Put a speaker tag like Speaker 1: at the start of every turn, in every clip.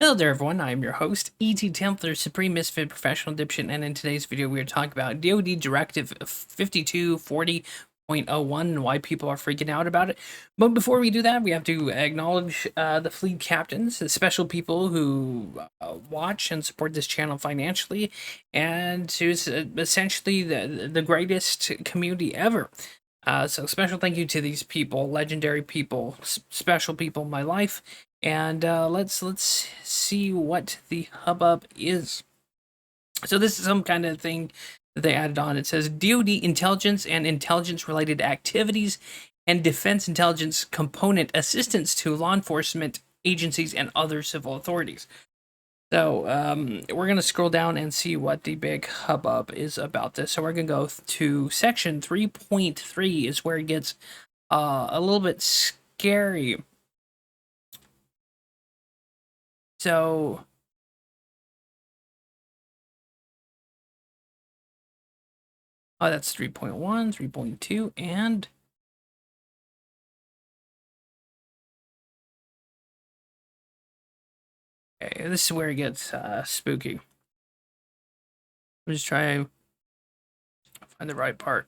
Speaker 1: Hello there everyone, I am your host, ETTemplar, Supreme Misfit Professional Dipshit, and in today's video we are talking about DoD Directive 5240.01 and why people are freaking out about it. But before we do that, we have to acknowledge the fleet captains, the special people who watch and support this channel financially, and who's essentially the greatest community ever. So special thank you to these people, legendary people, special people in my life. And let's see what the hubbub is. So this is some kind of thing that they added on. It says DoD intelligence and intelligence-related activities and defense intelligence component assistance to law enforcement agencies and other civil authorities. So we're going to scroll down and see what the big hubbub is about this. So we're going to go to section 3.3 is where it gets a little bit scary. So that's 3.1, 3.2, and okay, this is where it gets spooky. I'm just trying to find the right part.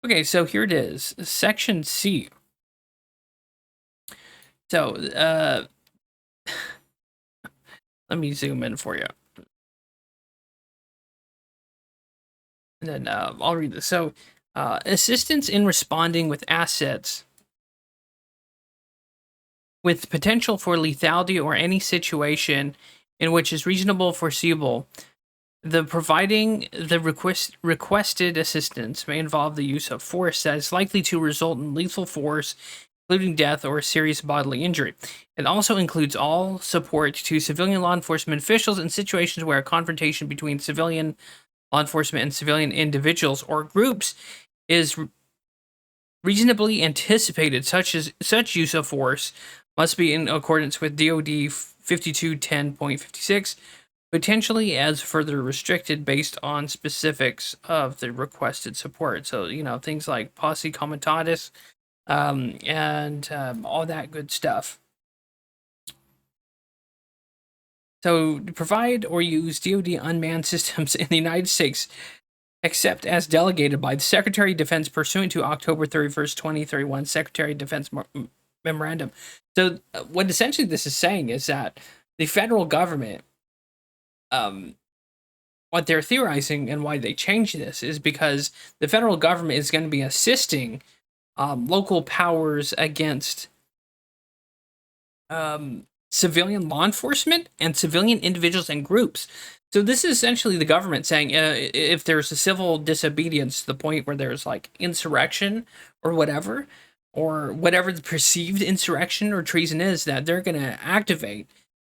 Speaker 1: Okay, so here it is, section C. So let me zoom in for you. And then I'll read this. So assistance in responding with assets with potential for lethality or any situation in which is reasonable foreseeable. The providing the requested assistance may involve the use of force that is likely to result in lethal force, including death or serious bodily injury. It also includes all support to civilian law enforcement officials in situations where a confrontation between civilian law enforcement and civilian individuals or groups is reasonably anticipated. Such use of force must be in accordance with DoD 5210.56, potentially as further restricted based on specifics of the requested support. So, things like posse comitatus and all that good stuff. So, provide or use DoD unmanned systems in the United States except as delegated by the Secretary of Defense pursuant to October 31st, 2031 Secretary of Defense Memorandum. So what essentially this is saying is that the federal government, what they're theorizing and why they changed this is because the federal government is going to be assisting local powers against civilian law enforcement and civilian individuals and groups. So this is essentially the government saying if there's a civil disobedience to the point where there's like insurrection or whatever the perceived insurrection or treason is, that they're going to activate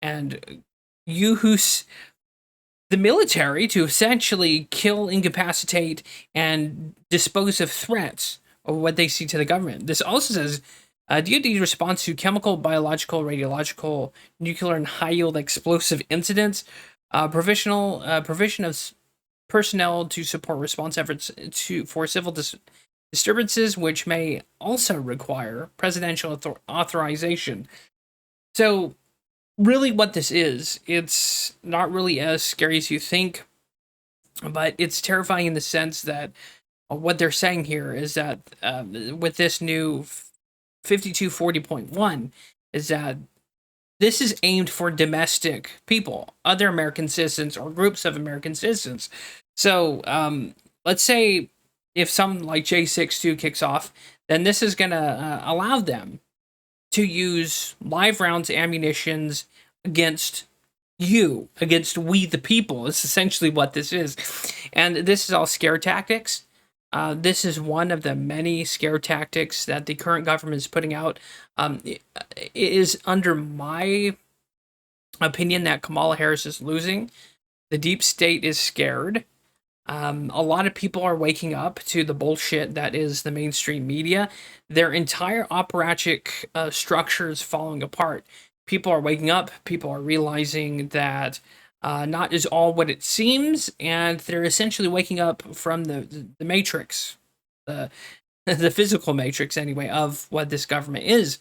Speaker 1: and use the military to essentially kill, incapacitate, and dispose of threats of what they see to the government. This also says DoD's response to chemical, biological, radiological, nuclear, and high-yield explosive incidents, provision of personnel to support response efforts for civil disturbances, which may also require presidential authorization. So, really what this is, it's not really as scary as you think, but it's terrifying in the sense that what they're saying here is that with this new 5240.1 is that this is aimed for domestic people, other American citizens or groups of American citizens. So let's say if something like J62 kicks off, then this is going to allow them to use live rounds, ammunitions against you, against we the people. It's essentially what this is. And this is all scare tactics. This is one of the many scare tactics that the current government is putting out. It is under my opinion that Kamala Harris is losing. The deep state is scared. A lot of people are waking up to the bullshit that is the mainstream media. Their entire operatic structure is falling apart. People are waking up. People are realizing that not is all what it seems, and they're essentially waking up from the Matrix. the physical matrix anyway of what this government is.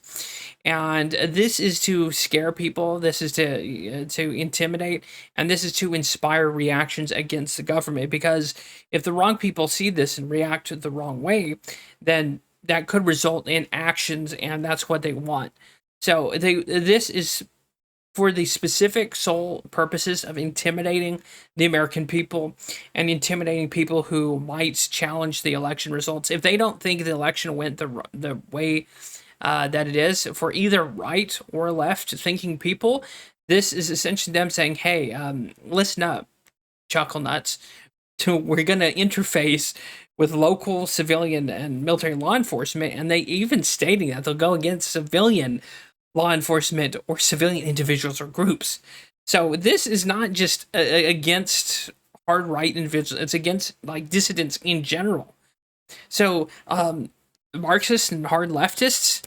Speaker 1: And this is to scare people, this is to intimidate, and this is to inspire reactions against the government, because if the wrong people see this and react the wrong way, then that could result in actions, and that's what they want. So this is for the specific sole purposes of intimidating the American people and intimidating people who might challenge the election results. If they don't think the election went the way that it is, for either right or left thinking people, this is essentially them saying, hey, listen up, chuckle nuts. We're going to interface with local civilian and military law enforcement, and they even stating that they'll go against civilian law enforcement or civilian individuals or groups. So this is not just against hard right individuals, it's against like dissidents in general. So Marxists and hard leftists,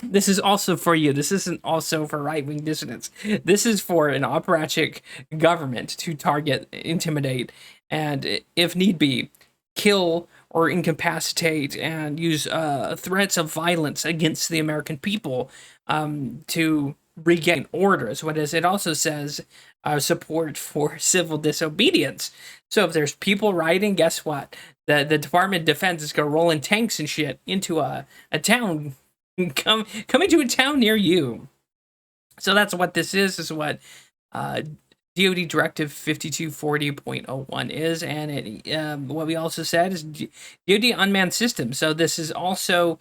Speaker 1: this is also for you. This isn't also for right-wing dissidents. This is for an operatic government to target, intimidate, and if need be, kill or incapacitate and use threats of violence against the American people to regain order. Is what it is. It also says support for civil disobedience. So if there's people rioting, guess what? The Department of Defense is going to roll in tanks and shit into a town, coming to a town near you. So that's what this is. This is what DoD Directive 5240.01 is, and it what we also said is DoD unmanned system. So this is also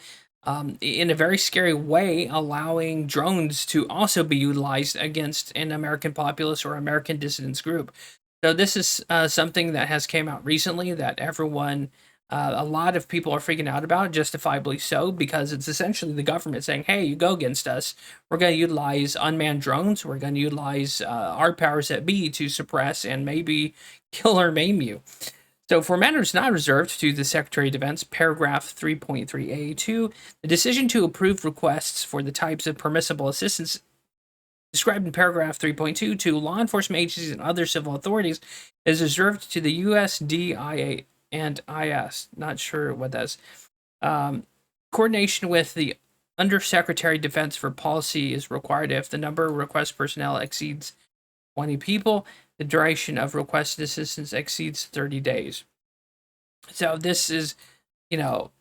Speaker 1: in a very scary way allowing drones to also be utilized against an American populace or American dissidents group. So this is something that has came out recently that everyone, a lot of people are freaking out about, justifiably so, because it's essentially the government saying, hey, you go against us, we're going to utilize unmanned drones, we're going to utilize our powers that be to suppress and maybe kill or maim you. So for matters not reserved to the Secretary of Defense, paragraph 3.3a2, the decision to approve requests for the types of permissible assistance described in paragraph 3.2 to law enforcement agencies and other civil authorities is reserved to the USDIA and IS. Not sure what that's. Coordination with the Undersecretary of Defense for Policy is required if the number of request personnel exceeds 20 people. The duration of requested assistance exceeds 30 days. So this is, a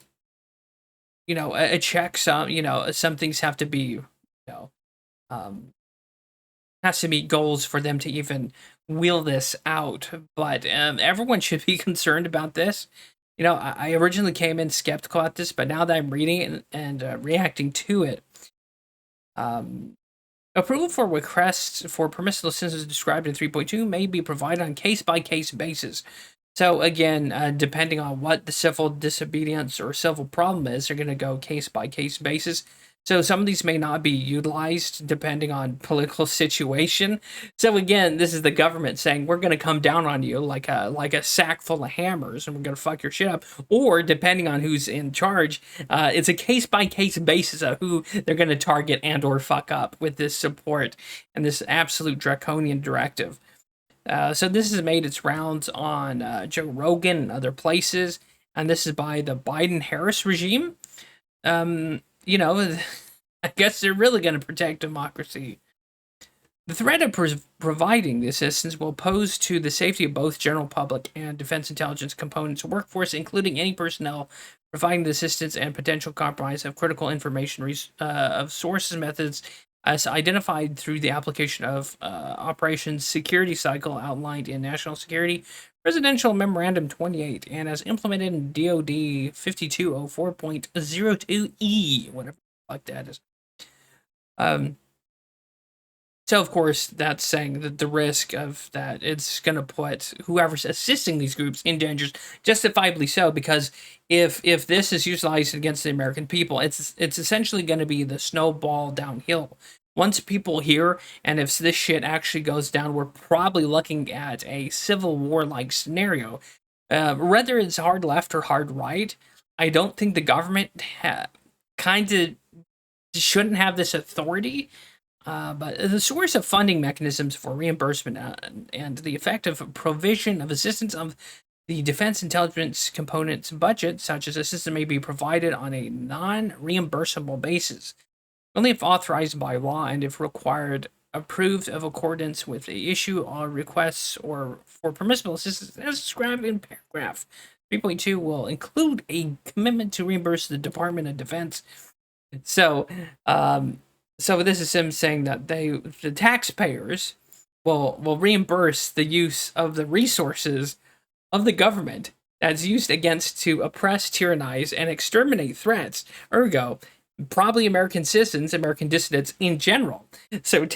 Speaker 1: check. Some things have to be, has to meet goals for them to even wheel this out. But everyone should be concerned about this. I originally came in skeptical at this, but now that I'm reading it and reacting to it, approval for requests for permissible assistance described in 3.2 may be provided on case-by-case basis. So again, depending on what the civil disobedience or civil problem is, they're going to go case-by-case basis. So some of these may not be utilized depending on political situation. So again, this is the government saying we're going to come down on you like a sack full of hammers, and we're going to fuck your shit up. Or depending on who's in charge, it's a case by case basis of who they're going to target and or fuck up with this support and this absolute draconian directive. So this has made its rounds on Joe Rogan and other places, and this is by the Biden-Harris regime. I guess they're really going to protect democracy. The threat of providing the assistance will pose to the safety of both general public and defense intelligence components workforce, including any personnel providing the assistance and potential compromise of critical information of sources methods as identified through the application of Operations Security Cycle outlined in National Security Presidential Memorandum 28 and as implemented in DoD 5204.02E, whatever the fuck that is. So, of course, that's saying that the risk of that it's going to put whoever's assisting these groups in danger, justifiably so, because if this is utilized against the American people, it's essentially going to be the snowball downhill. Once people hear, and if this shit actually goes down, we're probably looking at a civil war-like scenario. Whether it's hard left or hard right, I don't think the government kind of shouldn't have this authority. But the source of funding mechanisms for reimbursement and the effective provision of assistance of The defense intelligence component's budget, such as assistance, may be provided on a non-reimbursable basis, only if authorized by law and if required, approved of accordance with the issue or requests or for permissible assistance as described in paragraph 3.2 will include a commitment to reimburse the Department of Defense. So, so this is him saying that the taxpayers, will reimburse the use of the resources of the government that's used against to oppress, tyrannize, and exterminate threats. Ergo, probably American citizens, American dissidents in general. So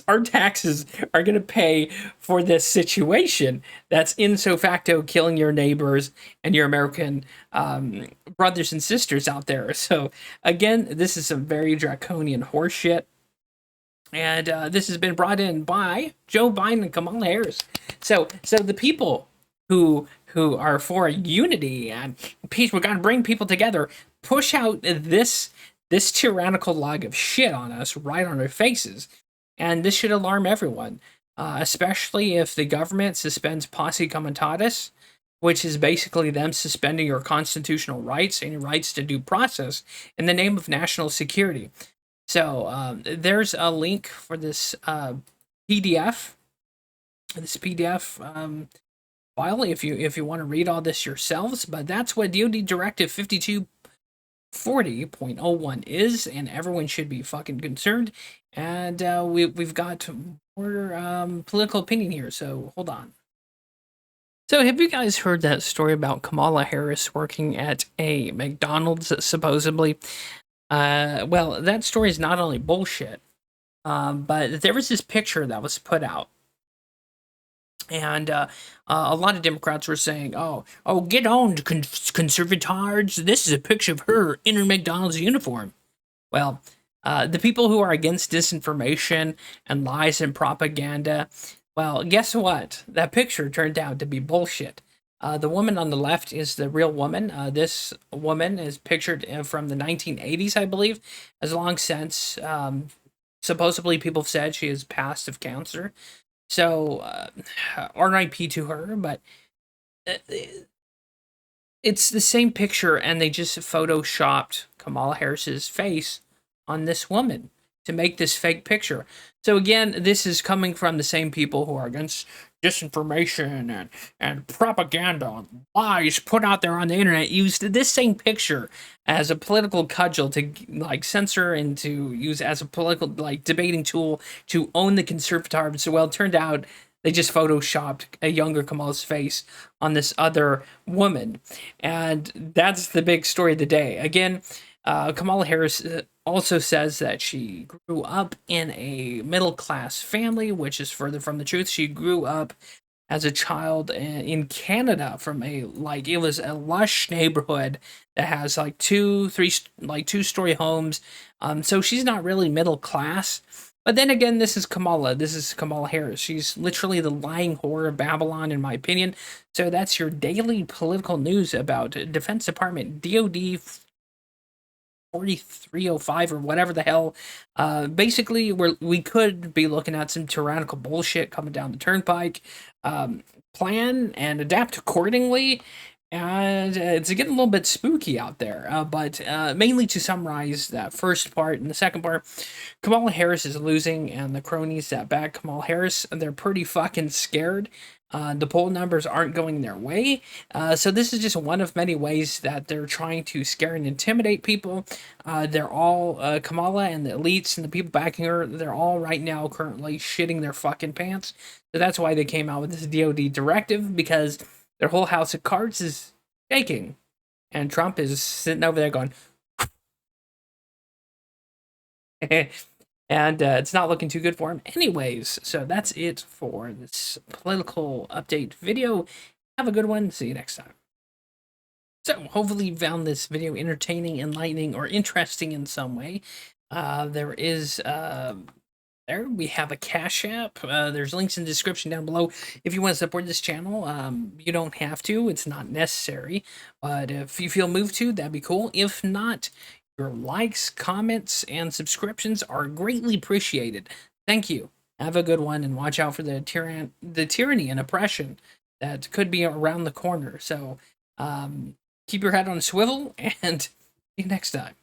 Speaker 1: our taxes are going to pay for this situation that's in so facto killing your neighbors and your American brothers and sisters out there. So again, this is some very draconian horseshit. And this has been brought in by Joe Biden and Kamala Harris. So the people who are for unity and peace, we got to bring people together, push out this tyrannical log of shit on us right on our faces. And this should alarm everyone, especially if the government suspends posse comitatus, which is basically them suspending your constitutional rights and your rights to due process in the name of national security. So there's a link for this PDF. This PDF file if you want to read all this yourselves. But that's what DoD Directive 5240.01 is, and everyone should be fucking concerned. And we've got more political opinion here, so hold on. So have you guys heard that story about Kamala Harris working at a McDonald's, supposedly? Well, that story is not only bullshit, but there was this picture that was put out. And a lot of Democrats were saying, "Oh, get on, conservatards! This is a picture of her in her McDonald's uniform." Well, the people who are against disinformation and lies and propaganda, well, guess what? That picture turned out to be bullshit. The woman on the left is the real woman. This woman is pictured from the 1980s, I believe, has long since. Supposedly, people have said she has passed of cancer. So, RIP to her, but it's the same picture, and they just photoshopped Kamala Harris's face on this woman to make this fake picture. So again, this is coming from the same people who are against disinformation and propaganda and lies put out there on the internet, used this same picture as a political cudgel to like censor and to use as a political like debating tool to own the conservatives. So well, it turned out they just photoshopped a younger Kamala's face on this other woman, and that's the big story of the day. Again, Kamala Harris also says that she grew up in a middle-class family, which is further from the truth. She grew up as a child in Canada from it was a lush neighborhood that has like two-story homes. So she's not really middle class. But then again, this is Kamala. This is Kamala Harris. She's literally the lying whore of Babylon, in my opinion. So that's your daily political news about Defense Department, DoD 4305 or whatever the hell. Basically, we could be looking at some tyrannical bullshit coming down the turnpike. Plan and adapt accordingly. And it's getting a little bit spooky out there. But mainly to summarize that first part and the second part, Kamala Harris is losing, and the cronies that back Kamala Harris, they're pretty fucking scared. The poll numbers aren't going their way. So this is just one of many ways that they're trying to scare and intimidate people. They're all, Kamala and the elites and the people backing her, they're all right now currently shitting their fucking pants. So that's why they came out with this DoD directive, because their whole house of cards is shaking. And Trump is sitting over there going, and it's not looking too good for him. Anyways, so that's it for this political update video. Have a good one. See you next time. So hopefully you found this video entertaining, enlightening, or interesting in some way. There we have a Cash App. There's links in the description down below. If you want to support this channel, you don't have to. It's not necessary. But if you feel moved to, that'd be cool. If not, your likes, comments, and subscriptions are greatly appreciated. Thank you. Have a good one, and watch out for the tyranny and oppression that could be around the corner. So keep your head on a swivel and see you next time.